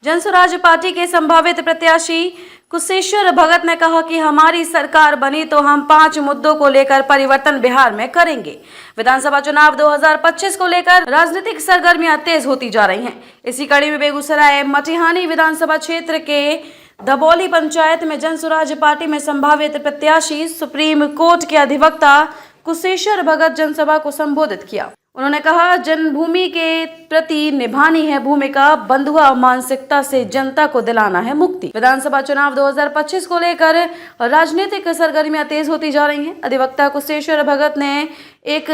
Jan Suraaj party के संभावित प्रत्याशी कुशेश्वर भगत ने कहा कि हमारी सरकार बनी तो हम 5 मुद्दों को लेकर परिवर्तन बिहार में करेंगे। विधानसभा चुनाव 2025 को लेकर राजनीतिक सरगर्मियां तेज होती जा रही हैं। इसी कड़ी में बेगूसराय मटिहानी विधानसभा क्षेत्र के धबौली पंचायत में जनसुराज पार्टी में संभावित प्रत्याशी सुप्रीम कोर्ट के अधिवक्ता कुशेश्वर भगत जनसभा को संबोधित किया। उन्होंने कहा, जन्मभूमि के प्रति निभानी है भूमिका, बंधुआ मानसिकता से जनता को दिलाना है मुक्ति। विधानसभा चुनाव 2025 को लेकर राजनीतिक सरगर्मियां तेज होती जा रही हैं। अधिवक्ता कुशेश्वर भगत ने एक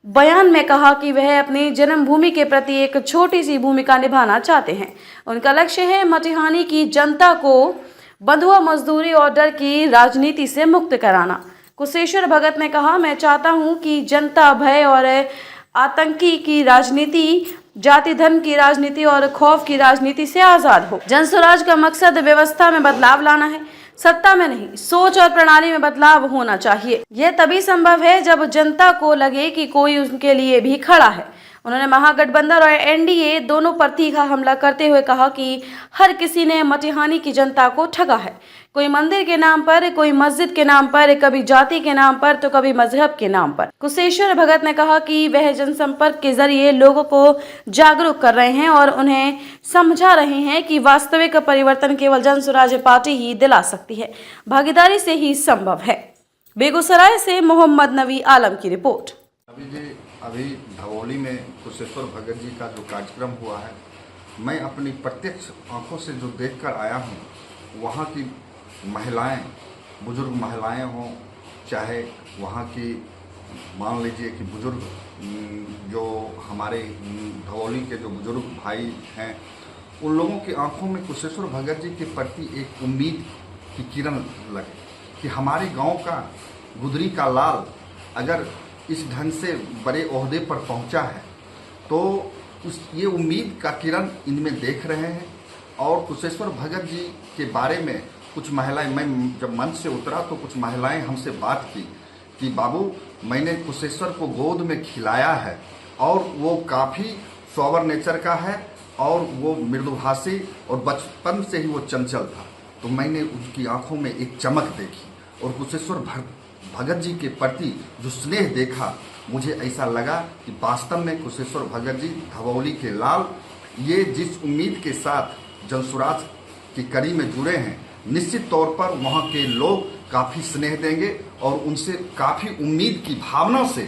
बयान में कहा कि वह अपनी जन्मभूमि के प्रति एक छोटी सी भूमिका निभाना चाहते हैं। उनका लक्ष्य है मटिहानी की जनता को बंधुआ मजदूरी और डर की राजनीति से मुक्त कराना। कुशेश्वर भगत ने कहा, मैं चाहता हूं कि जनता भय और आतंकी की राजनीति, जाति धर्म की राजनीति और खौफ की राजनीति से आजाद हो। जनसुराज का मकसद व्यवस्था में बदलाव लाना है, सत्ता में नहीं। सोच और प्रणाली में बदलाव होना चाहिए। यह तभी संभव है जब जनता को लगे कि कोई उनके लिए भी खड़ा है। उन्होंने महागठबंधन और एनडीए दोनों पर तीखा हमला करते हुए कहा कि हर किसी ने मटिहानी की जनता को ठगा है। कोई मंदिर के नाम पर, कोई मस्जिद के नाम पर, कभी जाति के नाम पर तो कभी मजहब के नाम पर। कुशेश्वर भगत ने कहा कि वह जनसंपर्क के जरिए लोगों को जागरूक कर रहे हैं और उन्हें समझा रहे हैं कि वास्तविक परिवर्तन केवल जनसुराज पार्टी ही दिला सकती है, भागीदारी से ही संभव है। बेगूसराय से मोहम्मद नबी आलम की रिपोर्ट। अभी धबौली में कुशेश्वर भगत जी का जो कार्यक्रम हुआ है, मैं अपनी प्रत्यक्ष आंखों से जो देखकर आया हूँ, वहाँ की महिलाएं, बुजुर्ग महिलाएं हों, चाहे वहाँ की मान लीजिए कि बुजुर्ग जो हमारे धबौली के जो बुजुर्ग भाई हैं, उन लोगों की आंखों में कुशेश्वर भगत जी के प्रति एक उम्मीद की किरण लगे कि हमारे गांव का गुदरी का लाल अगर इस ढंग से बड़े ओहदे पर पहुंचा है तो ये उम्मीद का किरण इनमें देख रहे हैं। और कुशेश्वर भगत जी के बारे में कुछ महिलाएं, मैं जब मंच से उतरा तो कुछ महिलाएं हमसे बात की कि बाबू, मैंने कुशेश्वर को गोद में खिलाया है और वो काफ़ी सॉबर नेचर का है और वो मृदुभाषी और बचपन से ही वो चंचल था। तो मैंने उसकी आंखों में एक चमक देखी और कुशेश्वर भगत जी के प्रति जो स्नेह देखा, मुझे ऐसा लगा कि वास्तव में कुशेश्वर भगत जी धबौली के लाल, ये जिस उम्मीद के साथ जनसुराज की कड़ी में जुड़े हैं, निश्चित तौर पर वहाँ के लोग काफ़ी स्नेह देंगे और उनसे काफ़ी उम्मीद की भावना से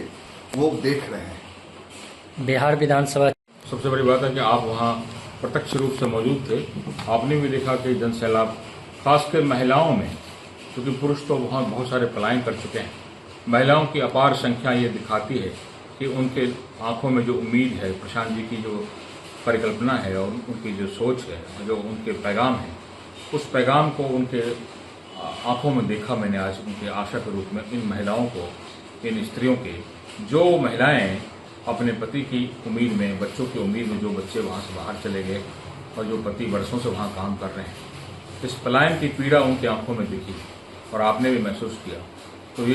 वो देख रहे हैं। बिहार विधानसभा सबसे बड़ी बात है कि आप वहाँ प्रत्यक्ष रूप से मौजूद थे। आपने भी देखा कि जनसैलाब, खासकर महिलाओं में, क्योंकि पुरुष तो वहाँ बहुत सारे पलायन कर चुके हैं, महिलाओं की अपार संख्या ये दिखाती है कि उनके आंखों में जो उम्मीद है, प्रशांत जी की जो परिकल्पना है और उनकी जो सोच है, जो उनके पैगाम है, उस पैगाम को उनके आंखों में देखा मैंने आज उनके आशा के रूप में। इन महिलाओं को, इन स्त्रियों के, जो महिलाएं अपने पति की उम्मीद में, बच्चों की उम्मीद में, जो बच्चे वहाँ से बाहर चले गए और जो पति वर्षों से वहाँ काम कर रहे हैं, इस पलायन की पीड़ा उनकी आंखों में दिखी और आपने भी महसूस किया। तो ये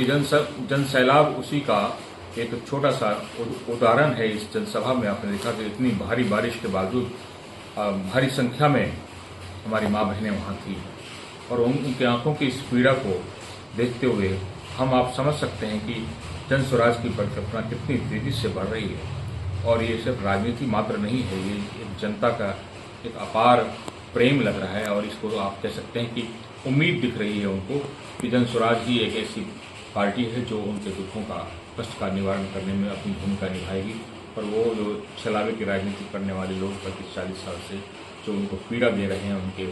जनसैलाब उसी का एक छोटा सा उदाहरण है। इस जनसभा में आपने देखा कि इतनी भारी बारिश के बावजूद भारी संख्या में हमारी माँ बहनें वहाँ थी और उनकी आंखों की इस पीड़ा को देखते हुए हम आप समझ सकते हैं कि जनसुराज की परिकल्पना कितनी तेजी से बढ़ रही है। और ये सिर्फ राजनीति मात्र नहीं है, ये एक जनता का एक अपार प्रेम लग रहा है और इसको आप कह सकते हैं कि उम्मीद दिख रही है उनको कि जनसुराज ही एक ऐसी पार्टी है जो उनके दुखों का, कष्ट का निवारण करने में अपनी भूमिका निभाएगी। और वो जो छलावे की राजनीति करने वाले लोग 35-40 साल से जो उनको पीड़ा दे रहे हैं, उनके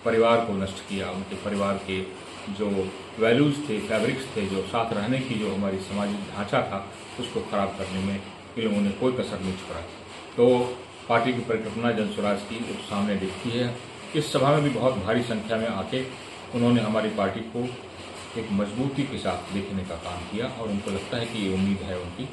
परिवार को नष्ट किया, उनके परिवार के जो वैल्यूज़ थे, फैब्रिक्स थे, जो साथ रहने की जो हमारी सामाजिक ढांचा था, उसको ख़राब करने में इन लोगों ने कोई कसर नहीं छोड़ा। तो पार्टी की परिकल्पना जनसुराज की सामने दिखती है। इस सभा में भी बहुत भारी संख्या में आके उन्होंने हमारी पार्टी को एक मजबूती के साथ देखने का काम किया और उनको लगता है कि ये उम्मीद है उनकी